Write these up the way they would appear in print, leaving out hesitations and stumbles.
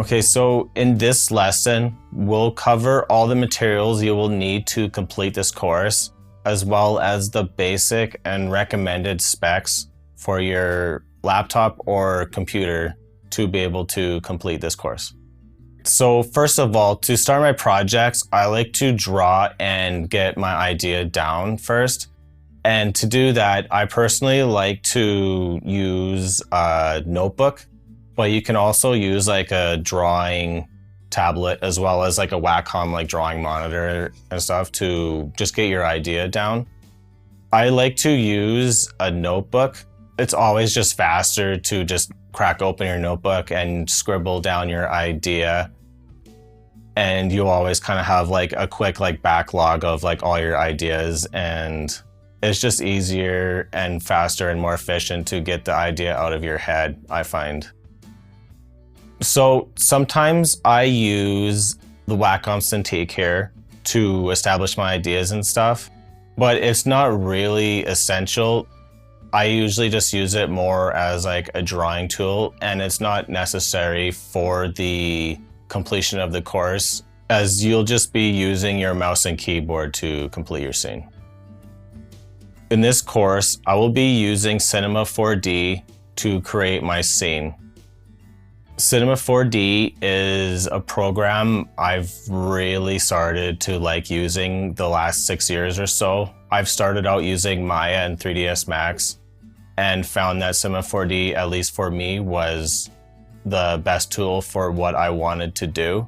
Okay, so in this lesson, we'll cover all the materials you will need to complete this course, as well as the basic and recommended specs for your laptop or computer to be able to complete this course. So first of all, to start my projects, I like to draw and get my idea down first. And to do that, I personally like to use a notebook, but you can also use like a drawing tablet as well as like a Wacom like drawing monitor and stuff to just get your idea down. I like to use a notebook. It's always just faster to just crack open your notebook and scribble down your idea. And you'll always kind of have like a quick like backlog of like all your ideas, and it's just easier and faster and more efficient to get the idea out of your head, I find. So sometimes I use the Wacom Cintiq here to establish my ideas and stuff, but it's not really essential. I usually just use it more as like a drawing tool, and it's not necessary for the completion of the course, as you'll just be using your mouse and keyboard to complete your scene. In this course, I will be using Cinema 4D to create my scene. Cinema 4D is a program I've really started to like using the last 6 years or so. I've started out using Maya and 3ds Max and found that Cinema 4D, at least for me, was the best tool for what I wanted to do.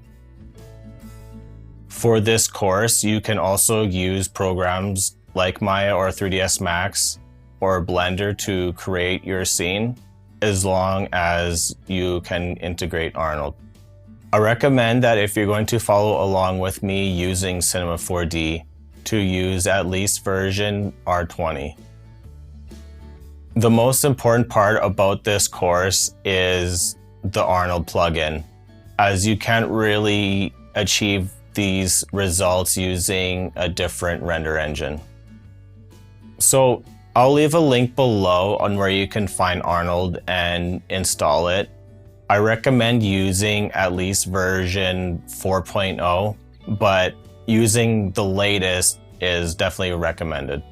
For this course, you can also use programs like Maya or 3ds Max or Blender to create your scene, as long as you can integrate Arnold. I recommend that if you're going to follow along with me using Cinema 4D, to use at least version R20. The most important part about this course is the Arnold plugin, as you can't really achieve these results using a different render engine. So I'll leave a link below on where you can find Arnold and install it. I recommend using at least version 4.0, but using the latest is definitely recommended.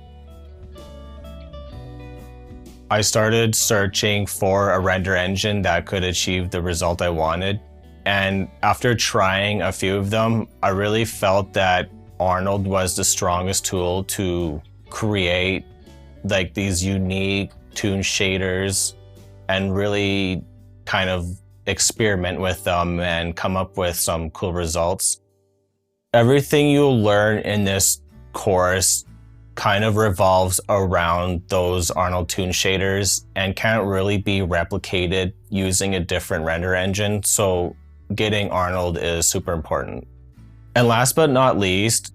I started searching for a render engine that could achieve the result I wanted, and after trying a few of them, I really felt that Arnold was the strongest tool to create like these unique toon shaders and really kind of experiment with them and come up with some cool results. Everything you'll learn in this course kind of revolves around those Arnold toon shaders and can't really be replicated using a different render engine, so getting Arnold is super important. And last but not least,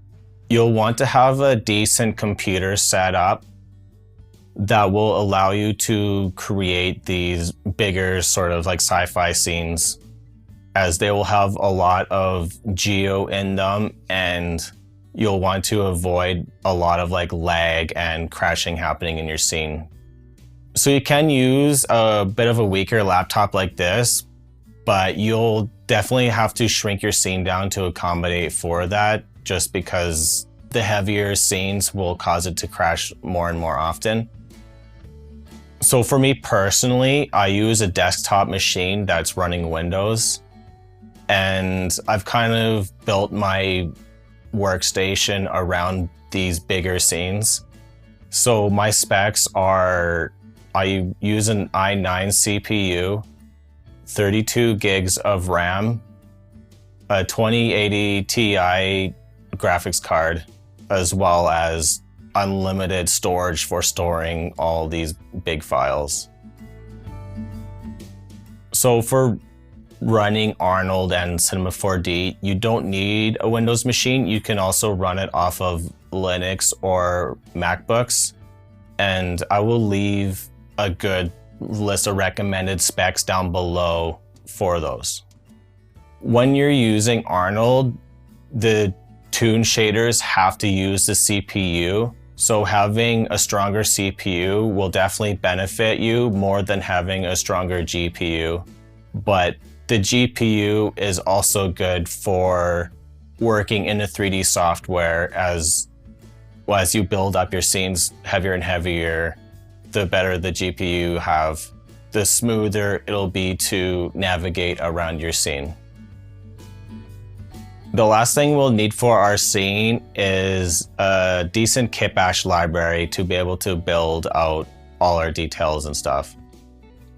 you'll want to have a decent computer set up that will allow you to create these bigger sort of like sci-fi scenes, as they will have a lot of geo in them, and you'll want to avoid a lot of like lag and crashing happening in your scene. So you can use a bit of a weaker laptop like this, but you'll definitely have to shrink your scene down to accommodate for that, just because the heavier scenes will cause it to crash more and more often. So for me personally, I use a desktop machine that's running Windows, and I've kind of built my workstation around these bigger scenes. So my specs are, I use an i9 CPU, 32 gigs of RAM, a 2080 Ti graphics card, as well as unlimited storage for storing all these big files. So for running Arnold and Cinema 4D, you don't need a Windows machine. You can also run it off of Linux or MacBooks. And I will leave a good list of recommended specs down below for those. When you're using Arnold, the toon shaders have to use the CPU. So having a stronger CPU will definitely benefit you more than having a stronger GPU. But The GPU is also good for working in the 3D software as you build up your scenes heavier and heavier. The better the GPU you have, the smoother it'll be to navigate around your scene. The last thing we'll need for our scene is a decent kitbash library to be able to build out all our details and stuff.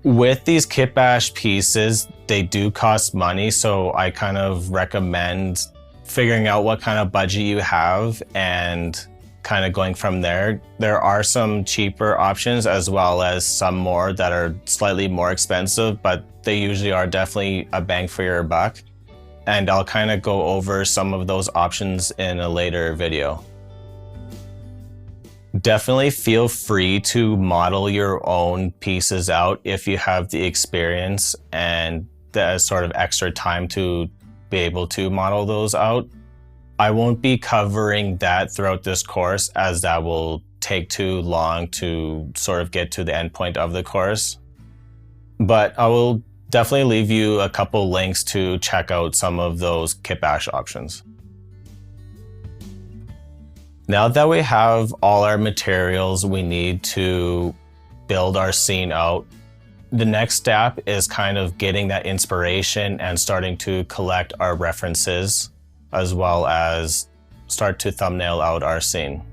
With these kitbash pieces, they do cost money, so I kind of recommend figuring out what kind of budget you have and kind of going from there. There are some cheaper options as well as some more that are slightly more expensive, but they usually are definitely a bang for your buck. And I'll kind of go over some of those options in a later video. Definitely feel free to model your own pieces out if you have the experience and the sort of extra time to be able to model those out. I won't be covering that throughout this course as that will take too long to sort of get to the end point of the course. But I will definitely leave you a couple links to check out some of those kitbash options. Now that we have all our materials we need to build our scene out, the next step is kind of getting that inspiration and starting to collect our references, as well as start to thumbnail out our scene.